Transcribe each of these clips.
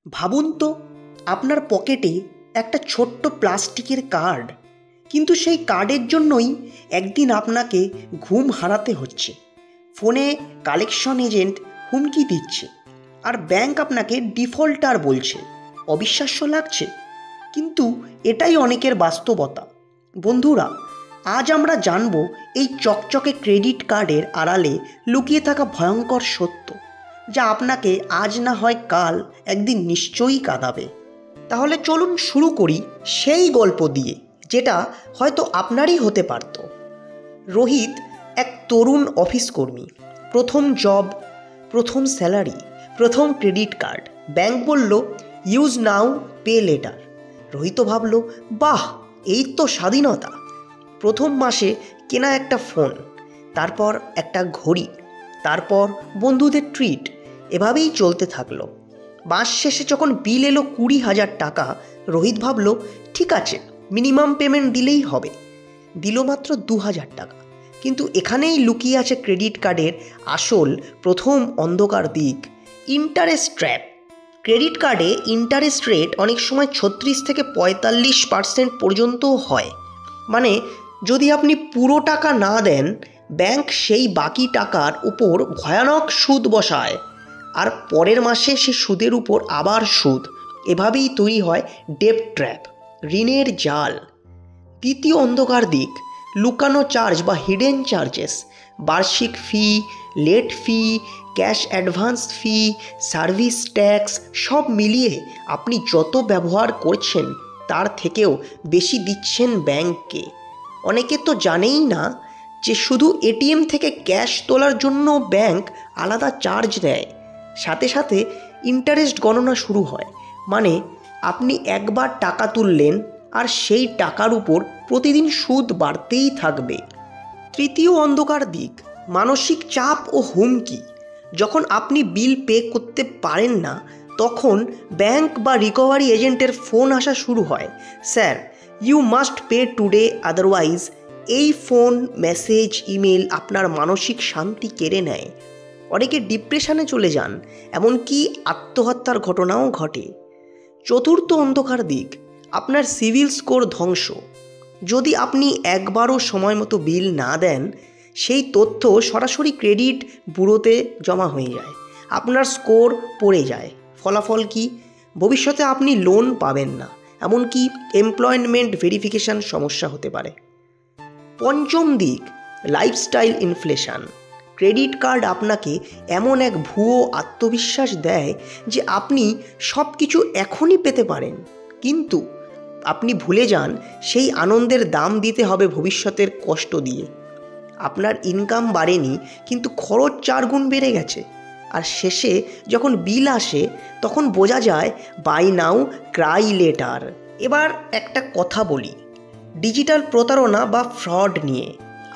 ভাবুন তো, আপনার পকেটে একটা ছোট্ট প্লাস্টিকের কার্ড, কিন্তু সেই কার্ডের জন্যই একদিন আপনাকে ঘুম হারাতে হচ্ছে। ফোনে কালেকশন এজেন্ট হুমকি দিচ্ছে, আর ব্যাংক আপনাকে ডিফল্টার বলছে। অবিশ্বাস্য লাগছে, কিন্তু এটাই অনেকের বাস্তবতা। বন্ধুরা, আজ আমরা জানব এই চকচকে ক্রেডিট কার্ডের আড়ালে লুকিয়ে থাকা ভয়ঙ্কর সত্য, যা আপনাকে আজ না হয় কাল একদিন নিশ্চয়ই কাঁদাবে। তাহলে চলুন শুরু করি সেই গল্প দিয়ে, যেটা হয়তো আপনারই হতে পারত। রোহিত এক তরুণ অফিস কর্মী। প্রথম জব, প্রথম স্যালারি, প্রথম ক্রেডিট কার্ড। ব্যাংক বলল, ইউজ নাও, পে লেটার। রোহিত ভাবল, বাহ, এই তো স্বাধীনতা। প্রথম মাসে কেনা একটা ফোন, তারপর একটা ঘড়ি, তারপর বন্ধুদের ট্রিট। এভাবেই চলতে থাকলো। মাস শেষে যখন বিল এলো 20,000 টাকা, রোহিত ভাবল, ঠিক আছে, মিনিমাম পেমেন্ট দিলেই হবে। দিল মাত্র 2,000 টাকা। কিন্তু এখানেই লুকিয়ে আছে ক্রেডিট কার্ডের আসল প্রথম অন্ধকার দিক, ইন্টারেস্ট ট্র্যাপ। ক্রেডিট কার্ডে ইন্টারেস্ট রেট অনেক সময় 36 থেকে 45% পর্যন্তও হয়। মানে, যদি আপনি পুরো টাকা না দেন, ব্যাংক সেই বাকি টাকার উপর ভয়ানক সুদ বসায়, আর পরের মাসে সে সুদের উপর আবার সুদ। এভাবেই তৈরি হয় ডেট ট্র্যাপ, ঋণের জাল। দ্বিতীয় অন্ধকার দিক, লুকানো চার্জ বা হিডেন চার্জেস। বার্ষিক fee, late fee, cash advance fee, service tax, সব মিলিয়ে আপনি যত ব্যবহার করছেন তার থেকেও বেশি দিচ্ছেন ব্যাংককে। অনেকে তো জানেই না যে শুধু এটিএম থেকে ক্যাশ তোলার জন্য ব্যাংক আলাদা চার্জ নেয়। সাথে সাথে ইন্টারেস্ট গণনা শুরু হয়। মানে, আপনি একবার টাকা তুললেন, আর সেই টাকার উপর প্রতিদিন সুদ বাড়তেই থাকবে। তৃতীয় অন্ধকার দিক, মানসিক চাপ ও হুমকি। যখন আপনি বিল পে করতে পারেন না, তখন ব্যাংক বা রিকভারি এজেন্টের ফোন আসা শুরু হয়। Sir, you must pay today, otherwise. এই ফোন, মেসেজ, ইমেল আপনার মানসিক শান্তি কেড়ে নেয়। অনেকে ডিপ্রেশনে চলে যান, এমনকি আত্মহত্যার ঘটনাও ঘটে। চতুর্থ অন্ধকার দিক, আপনার সিভিল স্কোর ধ্বংস। যদি আপনি একবারও সময় মতো বিল না দেন, সেই তথ্য সরাসরি ক্রেডিট ব্যুরোতে জমা হয়ে যায়। আপনার স্কোর পড়ে যায়। ফলাফল কি? ভবিষ্যতে আপনি লোন পাবেন না, এমনকি এমপ্লয়মেন্ট ভেরিফিকেশন সমস্যা হতে পারে। পঞ্চম দিক, লাইফস্টাইল ইনফ্লেশন। ক্রেডিট কার্ড আপনাকে এমন এক ভুয়ো আত্মবিশ্বাস দেয় যে আপনি সব কিছু এখনই পেতে পারেন, কিন্তু আপনি ভুলে যান সেই আনন্দের দাম দিতে হবে ভবিষ্যতের কষ্ট দিয়ে। আপনার ইনকাম বাড়েনি, কিন্তু খরচ 4 গুণ বেড়ে গেছে। আর শেষে যখন বিল আসে, তখন বোঝা যায় বাই নাও, ক্রাই লেটার। এবার একটা কথা বলি ডিজিটাল প্রতারণা বা ফ্রড নিয়ে।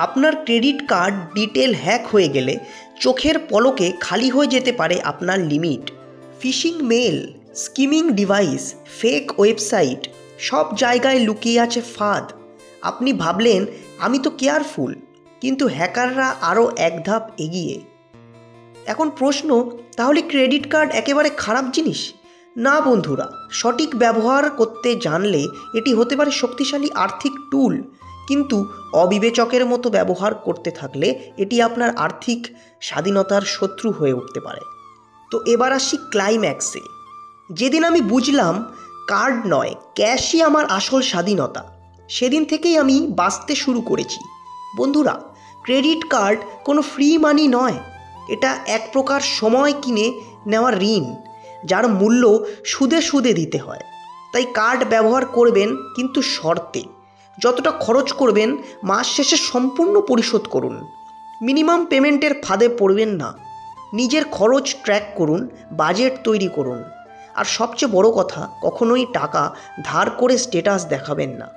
আপনার ক্রেডিট কার্ড ডিটেল হ্যাক হয়ে গেলে চোখের পলকে খালি হয়ে যেতে পারে আপনার limit. Phishing mail, skimming device, fake website, সব জায়গায় লুকিয়ে আছে ফাঁদ। আপনি ভাবলেন, আমি তো কেয়ারফুল, কিন্তু হ্যাকাররা আরও এক ধাপ এগিয়ে। এখন প্রশ্ন, তাহলে ক্রেডিট কার্ড একেবারে খারাপ জিনিস? না বন্ধুরা, সঠিক ব্যবহার করতে জানলে এটি হতে পারে শক্তিশালী আর্থিক টুল, কিন্তু অবিবেচকের মতো ব্যবহার করতে থাকলে এটি আপনার আর্থিক স্বাধীনতার শত্রু হয়ে উঠতে পারে। তো এবার আসি ক্লাইম্যাক্সে। যেদিন আমি বুঝলাম কার্ড নয়, ক্যাশই আমার আসল স্বাধীনতা, সেদিন থেকেই আমি বাঁচতে শুরু করেছি। বন্ধুরা, ক্রেডিট কার্ড কোনো ফ্রি মানি নয়। এটা এক প্রকার সময় কিনে নেওয়ার ঋণ, যার মূল্য সুদে সুদে দিতে হয়। তাই কার্ড ব্যবহার করবেন, কিন্তু শর্তে। যতটা খরচ করবেন, মাস শেষে সম্পূর্ণ পরিশোধ করুন। মিনিমাম পেমেন্টের ফাঁদে পড়বেন না। নিজের খরচ ট্র্যাক করুন, বাজেট তৈরি করুন। আর সবচেয়ে বড় কথা, কখনোই টাকা ধার করে স্ট্যাটাস দেখাবেন না।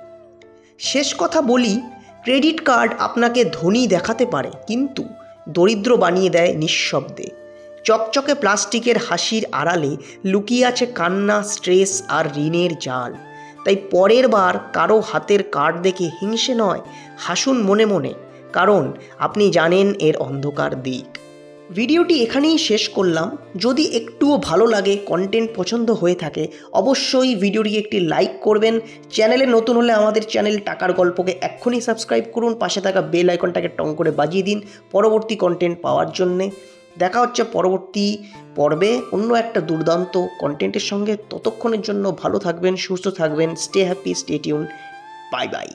শেষ কথা বলি, ক্রেডিট কার্ড আপনাকে ধনী দেখাতে পারে, কিন্তু দরিদ্র বানিয়ে দেয় নিঃশব্দে। চকচকে প্লাস্টিকের হাসির আড়ালে লুকিয়ে আছে কান্না, স্ট্রেস আর ঋণের জাল। তাই পরের বার কারো হাতের কার্ড দেখে হিংসে নয়, হাসুন মনে মনে, কারণ আপনি জানেন এর অন্ধকার দিক। ভিডিওটি এখানেই শেষ করলাম। যদি একটুও ভালো লাগে, কন্টেন্ট পছন্দ হয়ে থাকে, অবশ্যই ভিডিওটি একটি লাইক করবেন। চ্যানেলে নতুন হলে আমাদের চ্যানেল টাকার গল্পকে এক্ষুনি সাবস্ক্রাইব করুন, পাশে থাকা বেল আইকনটাকে টং করে বাজিয়ে দিন পরবর্তী কন্টেন্ট পাওয়ার জন্যে। দেখা হচ্ছে পরবর্তী পর্বে অন্য একটা দুর্দান্ত কন্টেন্টের সঙ্গে। ততক্ষণের জন্য ভালো থাকবেন, সুস্থ থাকবেন, stay happy, stay tune, bye bye.